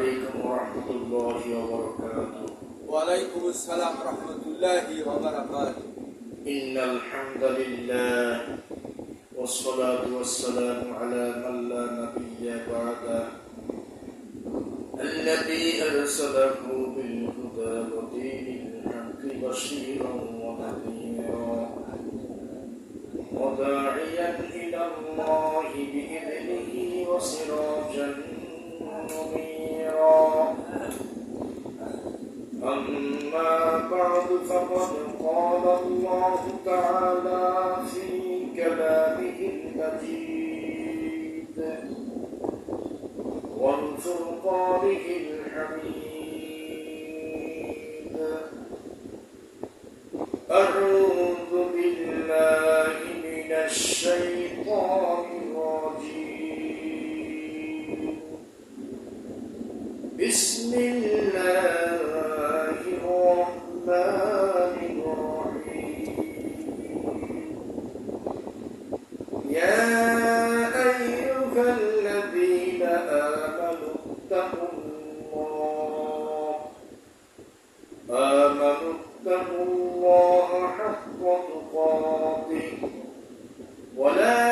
عليكم ورحمة الله وبركاته. وعليكم السلام ورحمة الله وبركاته. إن الحمد لله والصلاة والسلام على من لا نبي بعده الذي أرسله بالهدى ودين الحق بشيرا ونذيرا وداعيا إلى الله بإذنه وسراجا منيرا. أما بعد فقد قال الله تعالى في كلامه المجيد والفرقانه الحميد: أعوذ بالله من الشيطان الرجيم. بسم الله الرحمن الرحيم. يا أيها الذين آمنوا اتقوا الله حق تقاته ولا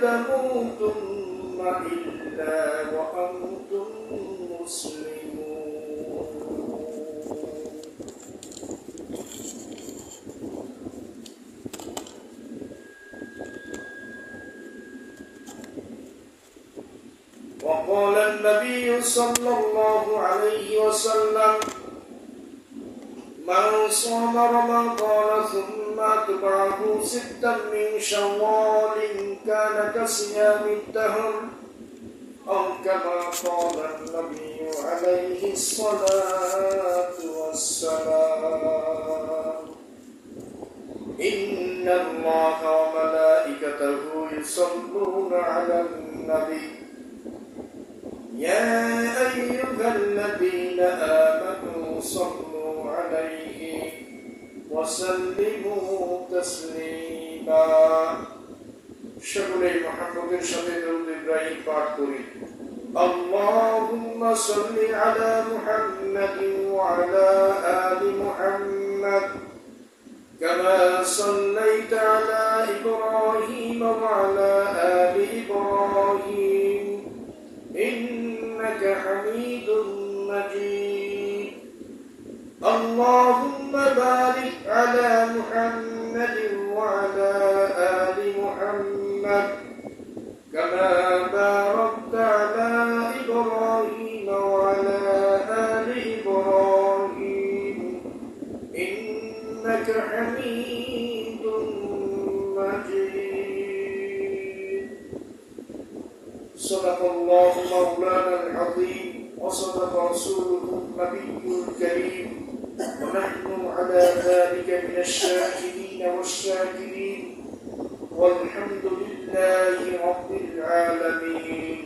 تموتن إلا وأنتم مسلمون. وقال النبي صلى الله عليه وسلم: من صام رمضان ثم أتبعه ستا من شوال كان كصيام الدهر، أو كما قال النبي عليه الصلاة والسلام: إن الله وملائكته يصلون على النبي يا أيها الذين آمنوا صلوا عليه وسلموا تسليما. شكرا محمد شهيد إبراهيم باكوري. اللهم صل على محمد وعلى آل محمد كما صليت على إبراهيم وعلى آل إبراهيم إنك حميد مجيد. اللهم بارك على محمد وعلى آل محمد كما باركت على إبراهيم وعلى آل إبراهيم إنك حميد مجيد. صدق الله مولانا العظيم وصدق رسوله النبي الكريم، ونحن على ذلك من الشاكرين والشاكرين، والحمد لله رب العالمين.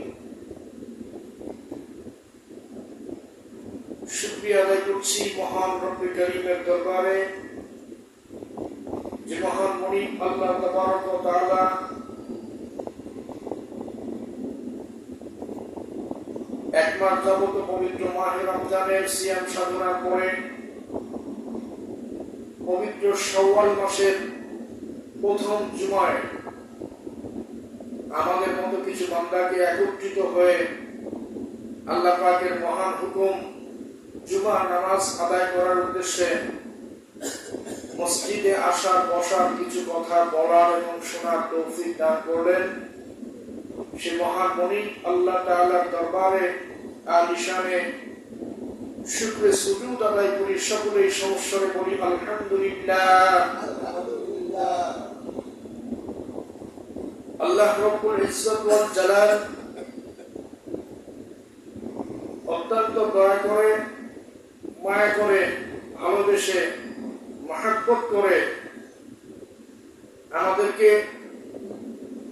শুকরিয়া আদায় করছি মহান রব্বে কারীমের দরবারে, যে মহান মুনিব আল্লাহ তাবারক ওয়া তাআলা এক মাস যাবত পবিত্র মাহে রমজানের সিয়াম সাধনা করে পবিত্র শাওয়াল মাসের প্রথম জুমায় আমাদের মতো কিছু বান্দাকে একত্রিত হয়ে আল্লাহ পাকের মহান হুকুম জুমার নামাজ আদায় করার উদ্দেশ্যে মসজিদে আসার বসার কিছু কথা বলার এবং শোনার তৌফিক দান করলেন। সে মহান মুনিব আল্লাহ তাআলার দরবারে আলিশানে শুকরে সুজুদ আদায় করি, সকলেই সমস্বরে বলি আলহামদুলিল্লাহ। আল্লাহ রব্বুল ইজ্জত ওয়াল জালাল অত্যন্ত দয়া করে, মায়া করে, ভালোবেসে, মহব্বত করে আমাদেরকে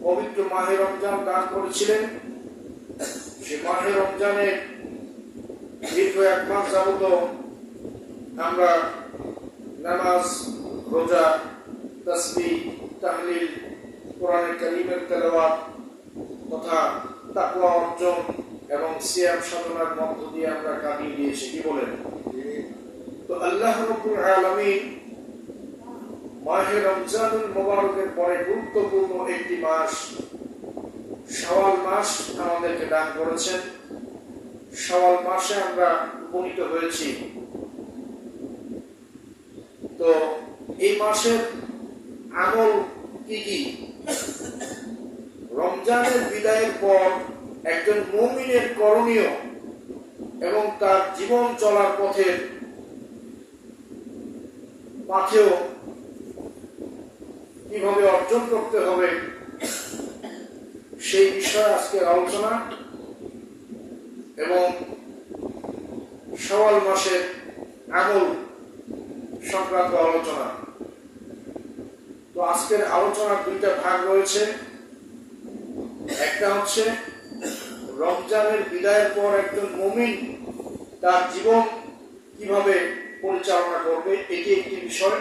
পবিত্র মাহে রমজান দান করেছিলেন। সে মাহে রমজানে দীর্ঘ এক মাস যাবত আমরা নামাজ, রোজা, তাসবিহ, তাহলিল, কোরআনে কারীমের তেলাওয়াত তথা তাকওয়া অর্জন এবং সিয়াম সাধনার মধ্য দিয়ে আমরা কাটিয়ে দিয়েছি, কি বলেন? তো আল্লাহ রাব্বুল আলামিন মাহে রমজানুল মুবারকের পরে গুরুত্বপূর্ণ একটি মাস শাওয়াল মাস আমাদেরকে দান করেছেন। শাওয়াল মাসে আমরা উপনীত হয়েছি। তো এই মাসের আমল কি কি? রমজানের বিদায়ের পর একজন মুমিনের করণীয় এবং তার জীবন চলার পাথেও কিভাবে অর্জন করতে হবে সেই বিষয়ে আজকের আলোচনা এবং শাওয়াল মাসের আমল সংক্রান্ত আলোচনা। তো আজকের আলোচনার দুইটা ভাগ রয়েছে। একটা হচ্ছে রমজানের বিদায়ের পর একজন মুমিন তার জীবন কিভাবে পরিচালনা করবে, এটি একটি বিষয়।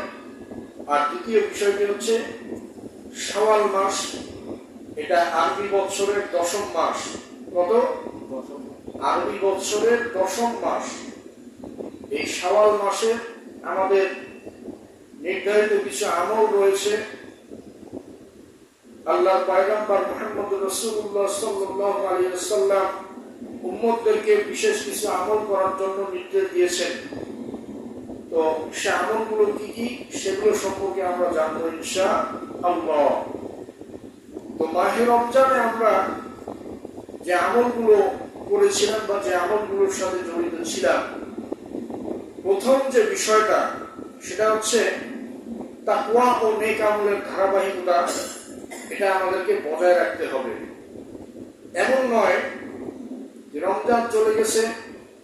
আর দ্বিতীয় বিষয়টি হচ্ছে শাওয়াল মাস, এটা আরবি বৎসরের 10ম মাস। কত? আরবি বৎসরের 10ম মাস। এই শাওয়াল মাসে আমাদের নির্ধারিত কিছু আমল রয়েছে। আল্লাহর পয়গম্বর মুহাম্মদ রাসূলুল্লাহ সাল্লাল্লাহু আলাইহি ওয়াসাল্লাম উম্মতদেরকে বিশেষ কিছু আমল করার জন্য নির্দেশ দিয়েছেন। তো সে আমলগুলো কি কি সেগুলো সম্পর্কে আমরা জানবো ইনশাআল্লাহ। তো মাহে রমজানে আমরা যে আমলগুলো করেছিলাম বা যে আমলগুলোর সাথে জড়িত ছিলাম, প্রথম যে বিষয়টা সেটা হচ্ছে তাকওয়া ও নেক আমলের ধারাবাহিকতা। এটা আমাদেরকে বজায় রাখতে হবে। এমন নয় যে রমজান চলে গেছে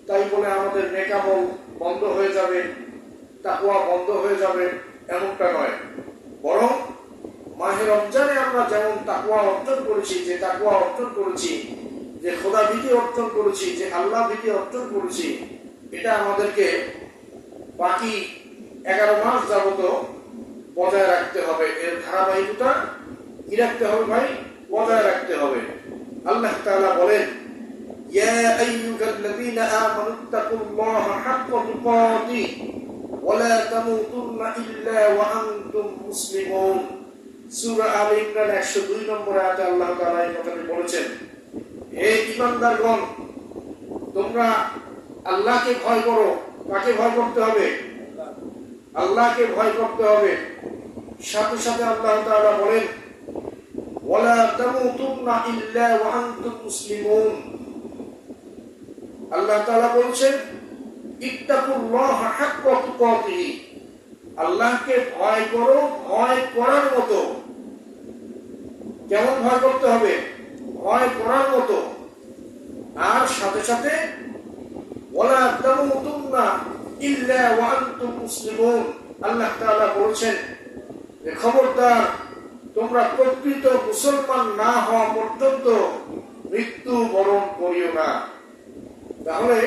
তাই বলে আমাদের নেক আমল বন্ধ হয়ে যাবে, তাকওয়া বন্ধ হয়ে যাবে, এমনটা নয়। বরং মাহে রমজানে আমরা যেমন তাকওয়া অর্জন করেছি, যে খোদা ভীতি অর্জন করেছি, যে আল্লাহ ভীতি অর্জন করেছি, এটা আমাদেরকে বাকি 11 মাস যাবত বজায় রাখতে হবে। এর ধারাবাহিকতা কি রাখতে হবে ভাই? বজায় রাখতে হবে। আল্লাহ তাআলা বলেন, ইয়া আইয়ুহাল্লাযীনা আমানুত্তাকুল্লাহা হাক্কা তুকাতিহি ওয়া লা তামুতুন্না ইল্লা ওয়া আনতুম মুসলিমুন। সূরা আলে ইমরান 102 নম্বর আয়াতে আল্লাহ তাআলা এই কথাটি বলেছেন, হে ঈমানদারগণ, তোমরা আল্লাহকে ভয় করো। কাকে ভয় করতে হবে? আল্লাহকে ভয় করতে হবে। সাথে সাথে আল্লাহ তাআলা বলেন, ওয়ালা তামুতুন্না ইল্লা ওয়া আনতুম মুসলিমুন। আল্লাহ তাআলা বলেছেন, ইত্তাকুল্লাহা হাক্কা তুকাতিহি। আল্লাহকে ভয় করো, ভয় করার মতো। কেমন ভয় করতে হবে? ভয় করার মতো। আর সাথে সাথে ওয়ালা তামুতুন্না ইল্লা ওয়া আনতুম মুসলিমুন। আল্লাহ তাআলা বলেছেন যে খবরদার, তোমরা প্রকৃত মুসলমান না হওয়া পর্যন্ত মৃত্যু বরণ করিও না। তাহলে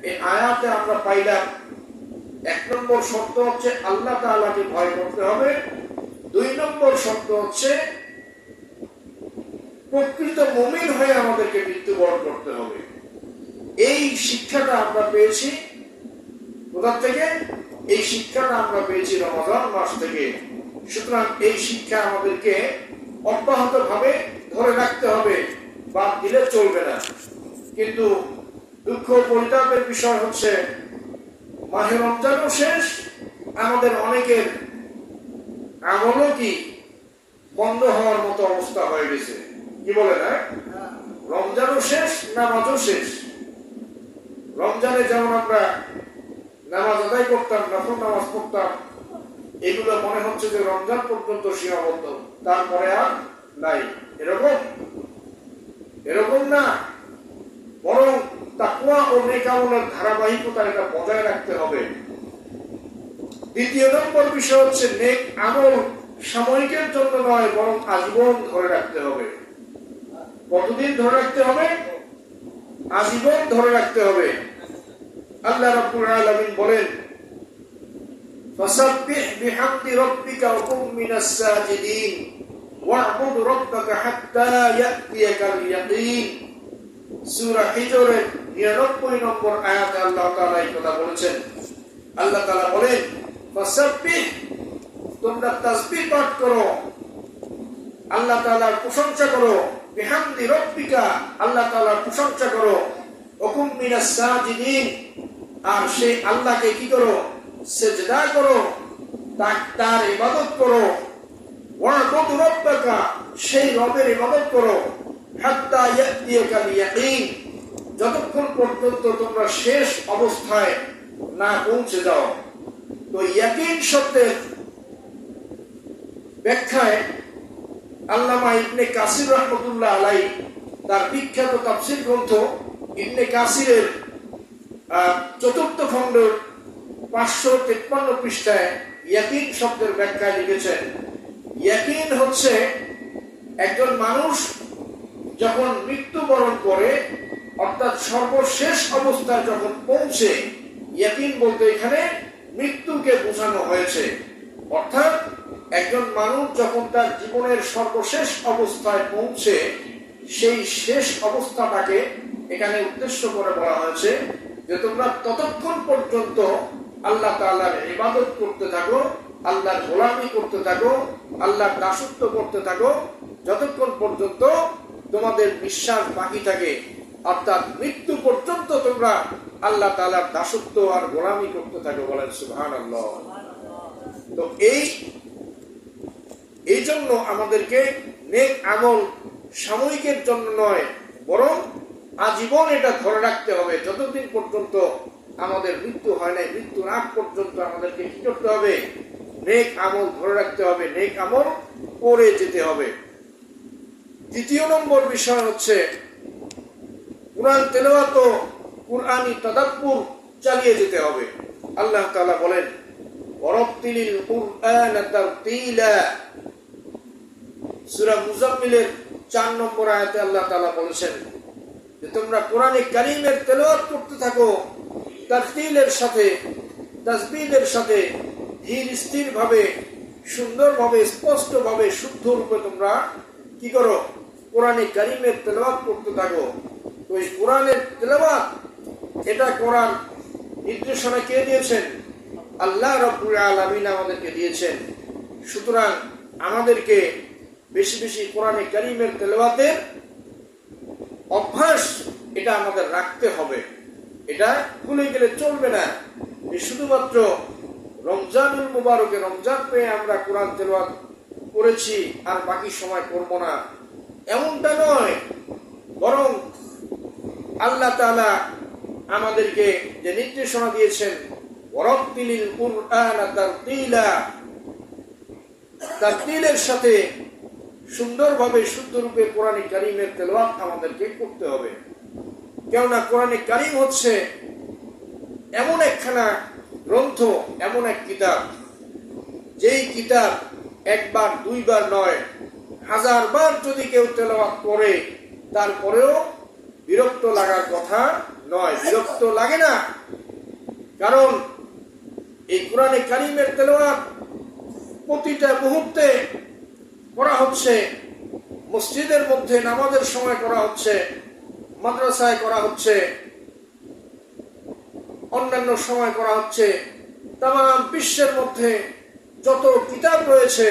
এই আয়াতে আমরা পাইলাম 1 নম্বর শর্ত হচ্ছে আল্লাহ তাআলাকে ভয় করতে হবে। 2 নম্বর শর্ত হচ্ছে প্রকৃত মুমিন হয়ে আমাদেরকে মৃত্যুবরণ করতে হবে। এই শিক্ষাটা আমরা পেয়েছি কোথা থেকে? এই শিক্ষাটা আমরা পেয়েছি রমজান মাস থেকে। সুতরাং এই শিক্ষা আমাদেরকে অব্যাহত ভাবে ধরে রাখতে হবে, বাদ দিলে চলবে না। কিন্তু দুঃখ পরিতাপের বিষয় হচ্ছে মাহে রমজানও শেষ, আমাদের অনেকের আমলও কি বন্ধ হওয়ার মতো অবস্থা হয়ে গেছে। কি বলে না? রমজানও শেষ, নামাজও শেষ। রমজানে যেমন আমরা নামাজ আদায় করতাম, নফল নামাজ পড়তাম, এগুলো মনে হচ্ছে যে রমজান পর্যন্ত সীমাবদ্ধ, তারপরে আর নাই। এরকম না, বরং তাকওয়া ও নেক আমলের ধারাবাহিকতা এটা বজায় রাখতে হবে। 2 নম্বর বিষয় হচ্ছে নেক আমল সাময়িকের জন্য নয়, বরং আজীবন ধরে রাখতে হবে। কতদিন ধরে রাখতে হবে? আজীবন ধরে রাখতে হবে। আল্লাহ রাব্বুল আলামিন বলেন, ফাসাব্বিহ বিহামদি রাব্বিকা ওয়া কুম মিনাস সাজিদিন ওয়া'বুদ রাব্বাকা হাত্তা ইয়াতিয়াকাল ইয়াকিন। সূরা হিজরের 99 নম্বর আয়াতে আল্লাহ তাআলা এই কথা বলেছেন। আল্লাহ তাআলা বলেন, ফাসাব্বিহ, তোমরা তাসবিহ পাঠ করো, আল্লাহ তাআলার প্রশংসা করো, বিহামদি রাব্বিকা, আল্লাহ তাআলার প্রশংসা করো, ওকুম মিনাস সাজিদিন, আর সেই আল্লাহকে কি করো? সিজদা করো, তার ইবাদত করো, ওয়া'বুদ রাব্বাকা, সেই রবের ইবাদত করো, হাত্তা ইয়াতিয়াকাল ইয়াকিন, যতক্ষণ পর্যন্ত তোমরা শেষ অবস্থায় না পৌঁছে যাও। তো ইয়াকিন শব্দের ব্যাখ্যায় আল্লামা ইবনে কাসির রাহমাতুল্লাহ আলাইহি তার বিখ্যাত তাফসীর গ্রন্থ ইবনে কাসিরের 4th খণ্ড 553 পৃষ্ঠায় ইয়াকিন শব্দের ব্যাখ্যায় লিখেছেন, ইয়াকিন হচ্ছে একজন মানুষ যখন মৃত্যুবরণ করে, অর্থাৎ সর্বশেষ অবস্থায় যখন পৌঁছে, ইয়াকিন বলতে এখানে মৃত্যুকে বোঝানো হয়েছে। অর্থাৎ একজন মানুষ যখন তার জীবনের সর্বশেষ অবস্থায় পৌঁছে, সেই শেষ অবস্থাটাকে এখানে উদ্দেশ্য করে বলা হয়েছে যে তোমরা ততক্ষণ পর্যন্ত আল্লাহ তাআলার ইবাদত করতে থাকো, আল্লাহর গোলামি করতে থাকো, আল্লাহর দাসত্ব করতে থাকো, যতক্ষণ পর্যন্ত তোমাদের বিশ্বাস বাকি থাকে, অর্থাৎ মৃত্যু পর্যন্ত তোমরা আল্লাহ তাআলার দাসত্ব আর গোলামি করতে থাকো। বলেন সুবহানাল্লাহ। তো এই জন্য আমাদেরকে নেক আমল সাময়িকের জন্য নয়, বরং আজীবন এটা ধরে রাখতে হবে। যতদিন পর্যন্ত আমাদের মৃত্যু হয় নাই, মৃত্যুর আগ পর্যন্ত আমাদেরকে কি করতে হবে? নেক আমল ধরে রাখতে হবে, নেক আমল করে যেতে হবে। 2য় নম্বর বিষয় হচ্ছে কুরআন তেলাওয়াত ও কুরআনী তাদাব্বুর চালিয়ে যেতে হবে। আল্লাহ তাআলা বলেন, ওয়ারাত্তিলিল কুরআনা তারতিলা, সূরা মুজাম্মিলের 4 নম্বর আয়াতে আল্লাহ তাআলা বলেছেন যে তোমরা কোরআনে কারীমের তেলাওয়াত করতে থাকো, তারতিলের সাথে, তাসবিহের সাথে, ধীর স্থির ভাবে, সুন্দরভাবে, স্পষ্টভাবে, শুদ্ধ রূপে তোমরা কি করো? কোরআনে কারীমের তেলাওয়াত করতে থাকো। তো এই কোরআনের তেলাওয়াত এটা করার নির্দেশনা কে দিয়েছেন? আল্লাহ রাব্বুল আলামিন আমাদেরকে দিয়েছেন। সুতরাং আমাদেরকে বেশি বেশি কোরআনে কারীমের তেলাওয়াতের অভ্যাস এটা আমাদের রাখতে হবে। এটা ভুলে গেলে চলবে না। শুধুমাত্র রমজানুল মুবারকে, রমজান পেয়ে আমরা কোরআন তেলাওয়াত করেছি আর বাকি সময় করব না, এমনটা নয়। বরং আল্লাহ তাআলা আমাদেরকে যে নির্দেশনা দিয়েছেন, ওয়ারাত্তিলিল কুরআনা তারতিলা, তারতিলের সাথে সুন্দরভাবে, শুদ্ধরূপে কোরআনে কারীমের তেলাওয়াত আমাদেরকে করতে হবে। কেননা কোরআনে কারীম হচ্ছে এমন একখানা গ্রন্থ, এমন এক কিতাব, যেই কিতাব একবার দুইবার নয়, 1000 বার যদি কেউ তেলাওয়াত করে তারপরেও বিরক্ত লাগার কথা নয়, বিরক্ত লাগে না। কারণ এই কোরআনে কারীমের তেলাওয়াত প্রতিটা মুহূর্তে করা হচ্ছে, মসজিদের মধ্যে নামাজের সময় করা হচ্ছে, মাদ্রাসায় করা হচ্ছে, অন্যান্য সময় করা হচ্ছে। তামাম বিশ্বের মধ্যে যত কিতাব রয়েছে,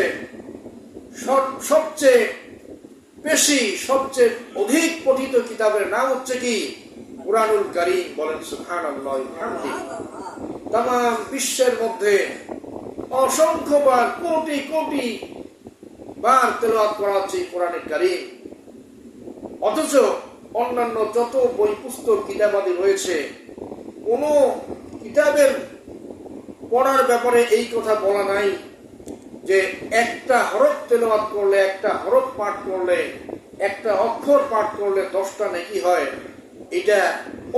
সবচেয়ে বেশি, সবচেয়ে অধিক পঠিত কিতাবের নাম হচ্ছে কি? কুরআনুল কারীম। বলেন সুবহানাল্লাহ। তামাম বিশ্বের মধ্যে অসংখ্যবার, কোটি কোটি বার তেলাওয়াত করা হচ্ছে কোরআনুল কারীম। অথচ অন্যান্য যত বই পুস্তক কিতাবাদি রয়েছে, কোন কিতাবের পড়ার ব্যাপারে এই কথা বলা নাই যে একটা হরফ তেলাওয়াত করলে, একটা হরফ পাঠ করলে, একটা অক্ষর পাঠ করলে 10টা নেকি হয়। এটা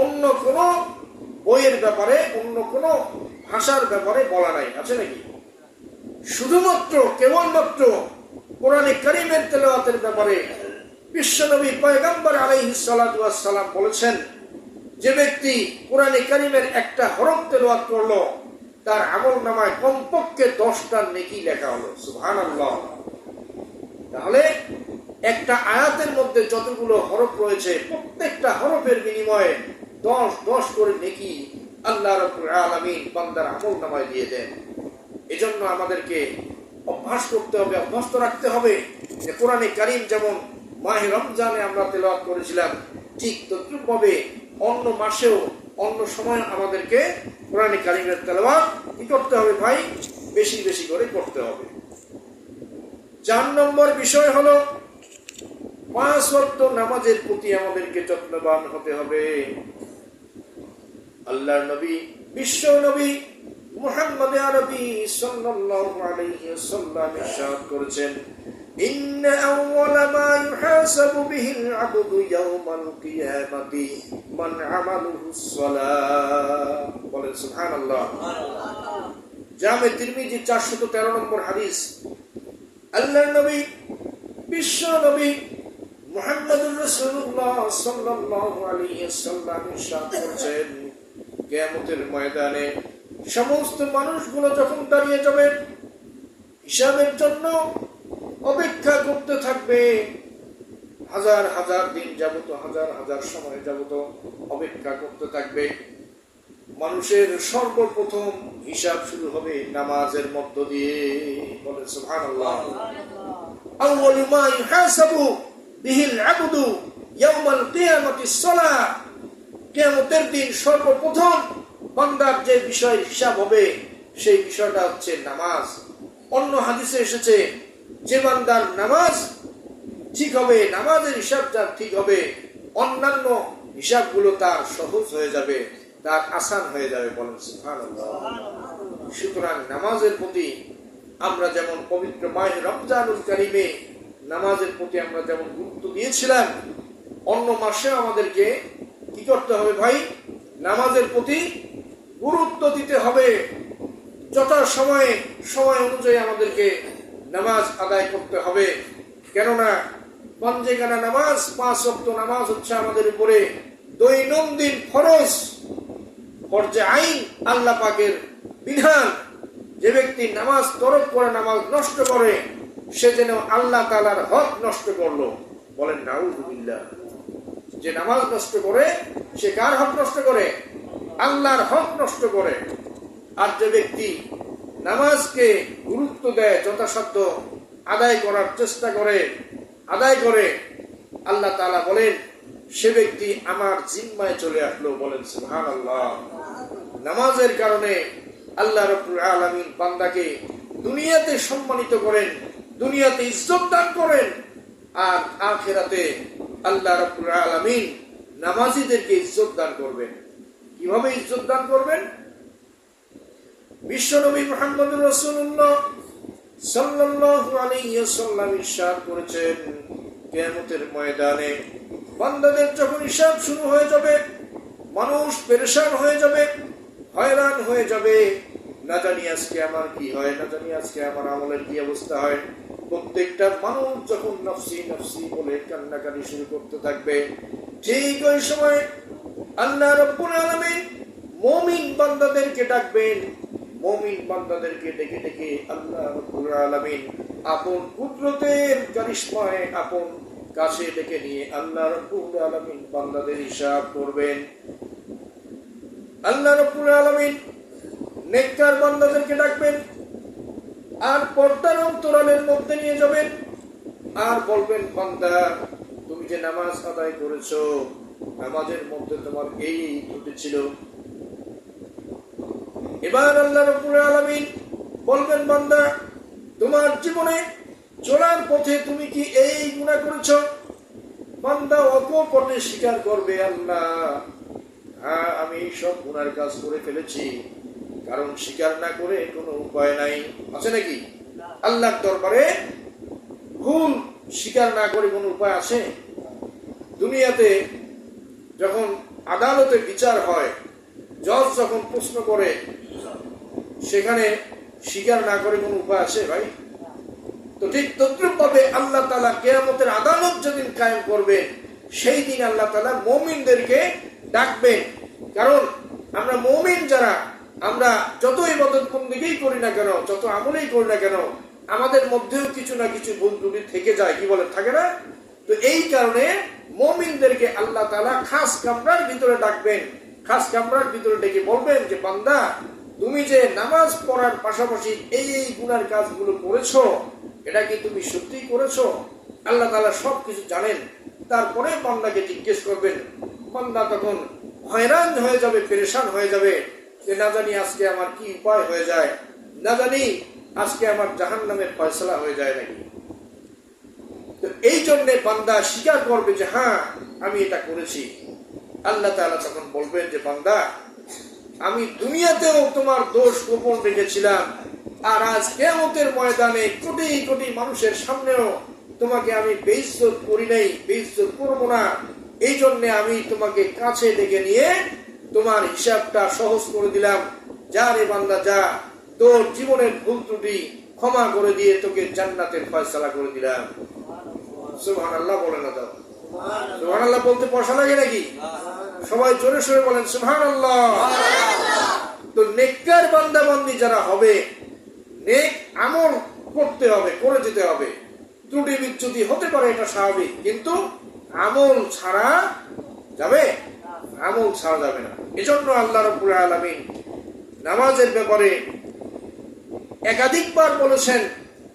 অন্য কোন বইয়ের ব্যাপারে, অন্য কোন ভাষার ব্যাপারে বলা নাই, আছে নাকি? শুধুমাত্র, কেবলমাত্র কোরআনে কারীমের তেলাওয়াতের ব্যাপারে বিশ্বনবী পয়গম্বর আলাইহিস সালাতু ওয়াস সালাম বলেছেন, যে ব্যক্তি কোরআনে কারীমের একটা হরফ তেলাওয়াত করলো, তার আমলনামায় কমপক্ষে 10টা নেকি লেখা হলো। সুবহানাল্লাহ। তাহলে একটা আয়াতের মধ্যে যতগুলো হরফ রয়েছে প্রত্যেকটা হরফের বিনিময়ে 10 করে নেকি আল্লাহ রাব্বুল আলামিন বান্দার আমলনামায় দিয়ে দেন। এজন্য আমাদেরকে অভ্যাস করতে হবে, অভ্যস্ত রাখতে হবে যে কোরআনে কারীম যেমন মাহে রমজানে আমরা তেলাওয়াত করেছিলাম, ঠিক তদ্রুপভাবে অন্য মাসেও অন্য সময় আমাদেরকে কোরআনে কারীমের তেলাওয়াত কি করতে হবে ভাই? বেশি বেশি করে করতে হবে। 4 নম্বর বিষয় হলো 5 ওয়াক্ত নামাজের প্রতি আমাদেরকে যত্নবান হতে হবে। আল্লাহর নবী, বিশ্ব নবী মুহাম্মদ আরবি সাল্লাল্লাহু আলাইহি ওয়াসাল্লাম ইরশাদ করেছেন, ইন্না আউওয়ালা মা ইউহাসাবু বিহিল আবদু ইয়াওমাল কিয়ামাতি মান আমালুহুস সালাহ। বলেন সুবহানাল্লাহ। জামে তিরমিজি 413 নম্বর হাদিস। আল্লাহর নবী, বিশ্ব নবী মুহাম্মদুর রাসূলুল্লাহ সাল্লাল্লাহু আলাইহি ওয়াসাল্লাম ইরশাদ করেছেন, কিয়ামতের ময়দানে সমস্ত মানুষগুলো যখন দাঁড়িয়ে যাবে, হিসাবের জন্য অপেক্ষা করতে থাকবে, হাজার হাজার দিন যাবত, হাজার হাজার সময় যাবত অপেক্ষা করতে থাকবে। মানুষের সর্বপ্রথম হিসাব শুরু হবে নামাজের মধ্য দিয়ে। বলেন সুবহানাল্লাহ। আউয়ালু মা ইউহাসাবু বিহিল আবদু ইয়াওমাল কিয়ামাতিস সালাহ। কিয়ামতের দিন সর্বপ্রথম বান্দার যে বিষয় হিসাব হবে সেই বিষয়টা হচ্ছে নামাজ। অন্য হাদিসে এসেছে, যে বান্দার নামাজ ঠিক হবে, নামাজের হিসাব যার ঠিক হবে, অন্যান্য হিসাবগুলো তার সহজ হয়ে যাবে, তার আসান হয়ে যাবে। বলেন সুবহানাল্লাহ। সুতরাং নামাজের প্রতি আমরা যেমন পবিত্র মাহে রমজানুল কারীমে নামাজের প্রতি আমরা যেমন গুরুত্ব দিয়েছিলাম, অন্য মাসে আমাদেরকে কি করতে হবে ভাই? নামাজের প্রতি গুরুত্ব দিতে হবে। যথা সময় অনুযায়ী আমাদেরকে নামাজ আদায় করতে হবে। কেননা পাঞ্জেগানা নামাজ, 5 ওয়াক্ত নামাজ হচ্ছে আমাদের উপরে দৈনন্দিন ফরজ, ফরজে আইন, আল্লাহ পাকের বিধান। যে ব্যক্তি নামাজ তরক করে, নামাজ নষ্ট করে, সে যেন আল্লাহ তাআলার হক নষ্ট করলো। বলেন নাউযুবিল্লাহ। যে নামাজ নষ্ট করে সে কার হক নষ্ট করে? আল্লাহর হক নষ্ট করে। আর যে ব্যক্তি নামাজকে গুরুত্ব দেয়, যথাসাধ্য আদায় করার চেষ্টা করে, আদায় করে, আল্লাহ তাআলা বলেন সে ব্যক্তি আমার জিম্মায় চলে আসলো। বলেন সুবহানাল্লাহ। নামাজের কারণে আল্লাহ রাব্বুল আলামিন বান্দাকে দুনিয়াতে সম্মানিত করেন, দুনিয়াতে ইজ্জত দান করেন, আর আখিরাতে আল্লাহ রাব্বুল আলামিন নামাজীদেরকে ইজ্জত দান করবেন। কিভাবে ইজ্জত দান করবেন? বিশ্বনবী মুহাম্মদুর রাসূলুল্লাহ সাল্লাল্লাহু আলাইহি ওয়াসাল্লাম ইরশাদ করেছেন, কিয়ামতের ময়দানে বান্দাদের যখন হিসাব শুরু হয়ে যাবে, মানুষ পেরেশান হয়ে যাবে, হয়রান হয়ে যাবে, না জানি আজকে আমার কি হয়, না জানি আজকে আমার আমলের কি অবস্থা হয়। প্রত্যেকটা মানুষ যখন নফসি নফসি বলে কান্নাকাটি শুরু করতে থাকবে, ঠিক ওই সময় আল্লাহ রাব্বুল আলামিন মুমিন বান্দাদেরকে ডাকবেন। মুমিন বান্দাদেরকে ডেকে ডেকে আল্লাহ রাব্বুল আলামিন আপন কুদরতের কারিশমায় আপন কাছে ডেকে নিয়ে আল্লাহ রাব্বুল আলামিন বান্দাদের হিসাব করবেন। আল্লাহ রাব্বুল আলামিন নেককার বান্দাদেরকে ডাকবেন, আর পর্দার অন্তরালের মধ্যে নিয়ে যাবেন, আর বলবেন, বান্দা তুমি যে নামাজ আদায় করেছো, নামাজের মধ্যে তোমার এই ত্রুটি ছিল। এবার আল্লাহ রাব্বুল আলামিন বলবেন, বান্দা তোমার জীবনে চলার পথে তুমি কি এই গুনাহ করেছো? বান্দা অকপটে স্বীকার করবে, আল্লাহ হ্যাঁ আমি সব গুনার কাজ করে ফেলেছি। কারণ স্বীকার না করে কোনো উপায় নাই, আছে নাকি? আল্লাহর দরবারে ভুল স্বীকার না করে কোনো উপায় আছে? দুনিয়াতে যখন আদালতে বিচার হয়, জজ যখন প্রশ্ন করে, সেখানে স্বীকার না করে কোনো উপায় আছে ভাই? তো ঠিক তদ্রুপভাবে আল্লাহ তাআলা কিয়ামতের আদালত যেদিন কায়েম করবেন, সেই দিন আল্লাহ তাআলা মুমিনদেরকে ডাকবেন। কারণ আমরা মুমিন যারা, আমরা যত ইবাদত বন্দেগী করি না কেন, যত আমলেই করি না কেন, আমাদের মধ্যেও কিছু না কিছু ভুল ত্রুটি থেকে যায়, কি বলে, থাকে না? তো এই কারণে মুমিনদেরকে আল্লাহ তাআলা খাস কামরার ভিতরে ডাকবেন, খাস কামরার ভিতরে ডেকে বলবেন যে বান্দা, তুমি যে নামাজ পড়ার পাশাপাশি এই এই গুনার কাজগুলো করেছো, এটা কি তুমি সত্যিই করেছো? আল্লাহ তাআলা সবকিছু জানেন। তারপরে বান্দাকে জিজ্ঞেস করবেন। বান্দা তখন হয়রান হয়ে যাবে, পেরেশান হয়ে যাবে যে না জানি আজকে আমার কি উপায় হয়ে যায়, না জানি আজকে আমার জাহান্নামের ফয়সালা হয়ে যায় নাকি। তো এই জন্য বান্দা স্বীকার করবে যে হ্যাঁ আমি এটা করেছি। আল্লাহ তাআলা তখন বলবেন যে বান্দা, আমি দুনিয়াতেও তোমার দোষ গোপন রেখেছিলাম, আর আজ কিয়ামতের ময়দানে কোটি কোটি মানুষের সামনেও তোমাকে আমি বেইজ্জত করি নাই, বেইজ্জত করবো না। এই জন্য আমি তোমাকে কাছে ডেকে নিয়ে তোমার হিসাবটা সহজ করে দিলাম। যা রে বান্দা যা, তোর জীবনের ভুল ত্রুটি ক্ষমা করে দিয়ে তোকে জান্নাতের ফয়সালা করে দিলাম। সুবহানাল্লাহ বলে না দাও? সুবহানাল্লাহ বলতে পয়সা লাগে নাকি? সবাই জোরে সোরে বলেন সুবহানাল্লাহ। তো নেককার বান্দা বান্দি যারা হবে, নেক আমল করতে হবে, করে যেতে হবে। ত্রুটি বিচ্যুতি হতে পারে, এটা স্বাভাবিক, কিন্তু আমল ছাড়া যাবে? আমল ছাড়া যাবে না। এজন্য আল্লাহ রাব্বুল আলামিন নামাজের ব্যাপারে একাধিকবার বলেছেন,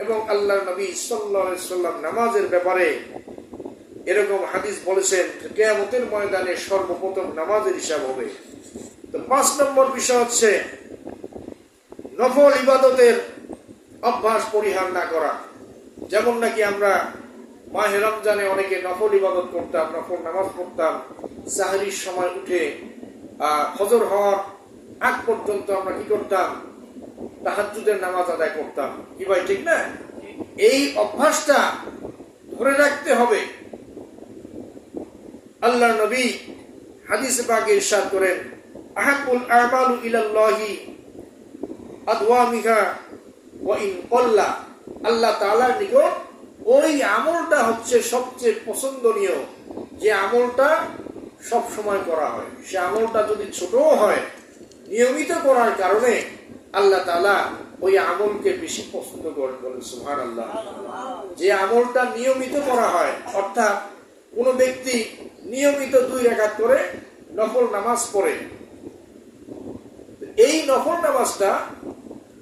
এবং আল্লাহর নবী সাল্লাল্লাহু আলাইহি ওয়াসাল্লাম নামাজের ব্যাপারে এরকম হাদিস বলেছেন যে কিয়ামতের ময়দানে সর্বপ্রথম নামাজের হিসাব হবে। তো 5 নম্বর বিষয় হচ্ছে নফল ইবাদতের অভ্যাস পরিহার না করা। যেমন নাকি আমরা মাহে রমজানে অনেকে নফল ইবাদত করতাম, নফল নামাজ পড়তাম, সাহরির সময় উঠে ফজর হওয়ার আগ পর্যন্ত আমরা কি করতাম? তাহাজ্জুদের নামাজ আদায় করতাম। কি ভাই, ঠিক না? এই অভ্যাসটা ধরে রাখতে হবে। আল্লাহর নবী হাদিসে পাকে ইরশাদ করেন, আহাব্বুল আমালু ইলাল্লাহি আদওয়ামিহা ওয়া ইন ক্বাল্লা। আল্লাহ তাআলার নিকট ওই আমলটা হচ্ছে সবচেয়ে পছন্দনীয় যে আমলটা সব সময় করা হয়। সে আমলটা যদি ছোটও হয়, নিয়মিত করার কারণে আল্লাহ তাআলা ওই আমলকে বেশি পছন্দ করেন। বলেন সুবহানাল্লাহ। যে আমলটা নিয়মিত করা হয়, অর্থাৎ কোন ব্যক্তি নিয়মিত 2 রাকাত করে নফল নামাজ পড়ে, এই নফল নামাজটা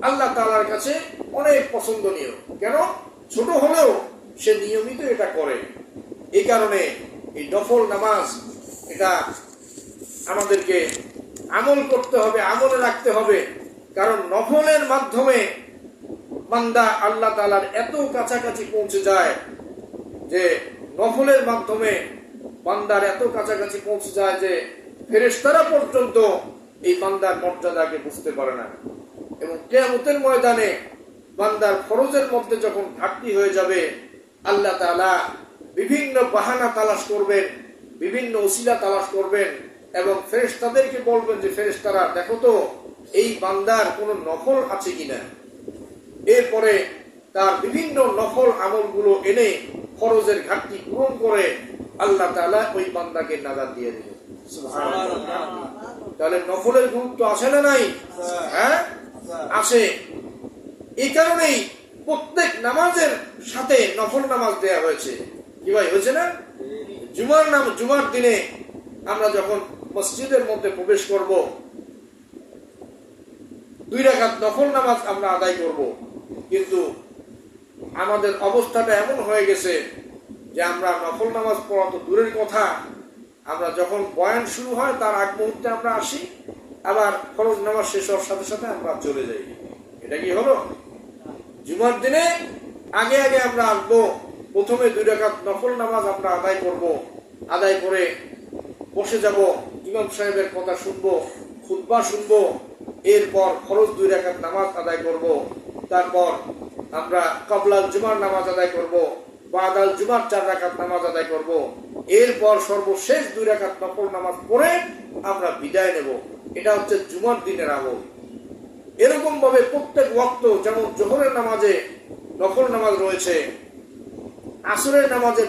আল্লাহ তাআলার কাছে অনেক পছন্দনীয়। কেন? ছোট হলেও সে নিয়মিত এটা করে। এই কারণে এই নফল নামাজ, এটা আমাদেরকে আমল করতে হবে, আমলে রাখতে হবে। কারণ নফলের মাধ্যমে বান্দা আল্লাহ তাআলার এত কাছাকাছি পৌঁছে যায় যে নফলের মাধ্যমে বান্দার এত কাছাকাছি পৌঁছে যায় যে ফেরেশতারা পর্যন্ত এই বান্দার মর্যাদাকে বুঝতে পারে না। এবং কিয়ামতের ময়দানে বান্দার ফরজের মধ্যে যখন ঘাটতি হয়ে যাবে, আল্লাহ তাআলা বিভিন্ন বাহানা তালাশ করবেন, বিভিন্ন ওসিলা তালাশ করবেন, এবং ফেরেশতাদেরকে বলবেন যে ফেরেশতারা দেখো তো এই বান্দার কোন নফল আছে কিনা। এরপরে তার বিভিন্ন নফল আমলগুলো এনে ফরজের ঘাটতি পূরণ করে আল্লাহ তাআলা ওই বান্দাকে নাজাত দিয়ে দিবেন। সুবহানাল্লাহ। তাহলে নফলের গুরুত্ব আছে না নাই? হ্যাঁ, আছে। এই কারণেই প্রত্যেক নামাজের সাথে নফল নামাজ দেয়া হয়েছে। কি ভাই, হয়েছে না? জুমার দিনে আমরা যখন মসজিদের মধ্যে প্রবেশ করব, 2 রাকাত নফল নামাজ আমরা আদায় করব। কিন্তু আমাদের অবস্থাটা এমন হয়ে গেছে যে আমরা নফল নামাজ পড়া তো দূরের কথা, আমরা যখন বয়ান শুরু হয় তার আগ মুহূর্তে আমরা আসি, আবার ফরজ নামাজ শেষ হওয়ার সাথে সাথে আমরা চলে যাই। এটা কি হলো? জুমার দিনে আগে আগে আমরা আসবো, প্রথমে 2 রাকাত নফল নামাজ আমরা আদায় করব, আদায় করে বসে যাব, ইমাম সাহেবের কথা শুনবো, খুতবা শুনবো, এরপর ফরজ 2 রাকাত নামাজ আদায় করব, তারপর আমরা ক্বাবলাল জুমার নামাজ আদায় করব, বাদাল জুমার 4 রাকাত নামাজ আদায় করব, এরপর সর্বশেষ 2 রাকাত নফল নামাজ পড়ে আমরা বিদায় নেব। এটা হচ্ছে জুমার দিনের আমল। এরকম ভাবে প্রত্যেক ওয়াক্ত, যেমন জোহরের নামাজে নফল নামাজ রয়েছে, আসরের নামাজের